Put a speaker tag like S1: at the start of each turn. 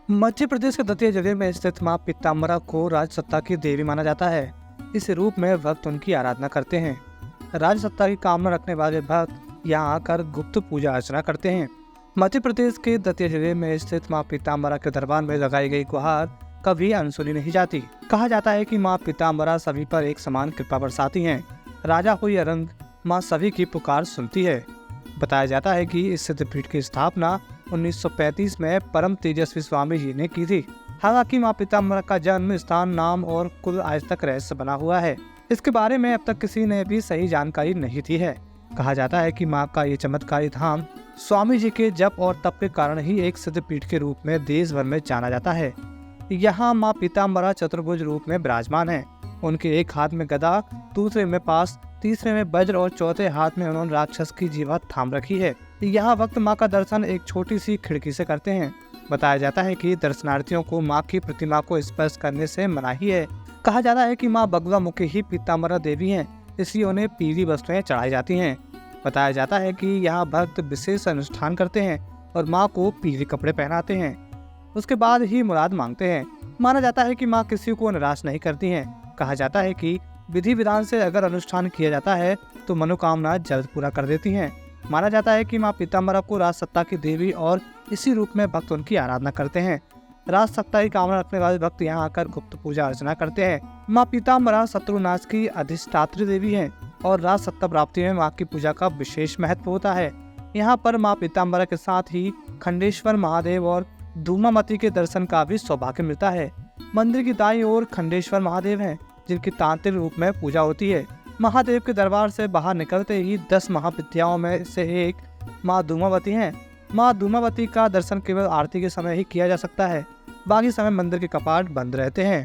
S1: मध्य प्रदेश के दतिया जिले में स्थित मां पीताम्बरा को राजसत्ता की देवी माना जाता है। इस रूप में भक्त उनकी आराधना करते हैं। राजसत्ता की कामना रखने वाले भक्त यहाँ आकर गुप्त पूजा अर्चना करते हैं। मध्य प्रदेश के दतिया जिले में स्थित मां पीताम्बरा के दरबार में लगाई गई गुहार कभी अनसुनी नहीं जाती। कहा जाता है कि मां पीताम्बरा सभी पर एक समान कृपा बरसाती हैं। राजा हो या रंग, मां सभी की पुकार सुनती है। बताया जाता है कि इस सिद्धपीठ की स्थापना 1935 में परम तेजस्वी स्वामी जी ने की थी। हालांकि मां पीताम्बरा का जन्म स्थान, नाम और कुल आज तक रहस्य बना हुआ है। इसके बारे में अब तक किसी ने भी सही जानकारी नहीं दी है। कहा जाता है कि मां का ये चमत्कारी धाम स्वामी जी के जप और तप के कारण ही एक सिद्धपीठ के रूप में देश भर में जाना जाता है। यहाँ मां पीताम्बरा चतुर्भुज रूप में विराजमान है। उनके एक हाथ में गदा, दूसरे में पास, तीसरे में वज्र और चौथे हाथ में उन्होंने राक्षस की जीवा थाम रखी है। यहाँ वक्त मां का दर्शन एक छोटी सी खिड़की से करते हैं। बताया जाता है कि दर्शनार्थियों को मां की प्रतिमा को स्पर्श करने से मनाही है। कहा जाता है कि मां बगुला मुखी ही पीताम्बरा देवी हैं, इसलिए उन्हें पीली वस्तुएं चढ़ाई जाती हैं। बताया जाता है कि यहाँ भक्त विशेष अनुष्ठान करते हैं और मां को पीले कपड़े पहनाते हैं। उसके बाद ही मुराद मांगते हैं। माना जाता है कि मां किसी को निराश नहीं करती हैं। कहा जाता है कि विधि विधान से अगर अनुष्ठान किया जाता है तो मनोकामना जल्द पूरा कर देती हैं। माना जाता है कि मां पीताम्बरा को राजसत्ता की देवी और इसी रूप में भक्त उनकी आराधना करते हैं। राजसत्ता की कामना रखने वाले भक्त यहाँ आकर गुप्त पूजा अर्चना करते हैं। मां पीताम्बरा शत्रुनाश की अधिष्ठात्री देवी हैं और राजसत्ता प्राप्ति में मां की पूजा का विशेष महत्व होता है। यहाँ पर मां पीताम्बरा के साथ ही खंडेश्वर महादेव और धूमावती के दर्शन का भी सौभाग्य मिलता है। मंदिर की दाईं ओर खंडेश्वर महादेव हैं, जिनकी तांत्रिक रूप में पूजा होती है। महादेव के दरबार से बाहर निकलते ही 10 महाविद्याओं में से एक मां धूमावती हैं। मां धूमावती का दर्शन केवल आरती के समय ही किया जा सकता है। बाकी समय मंदिर के कपाट बंद रहते हैं।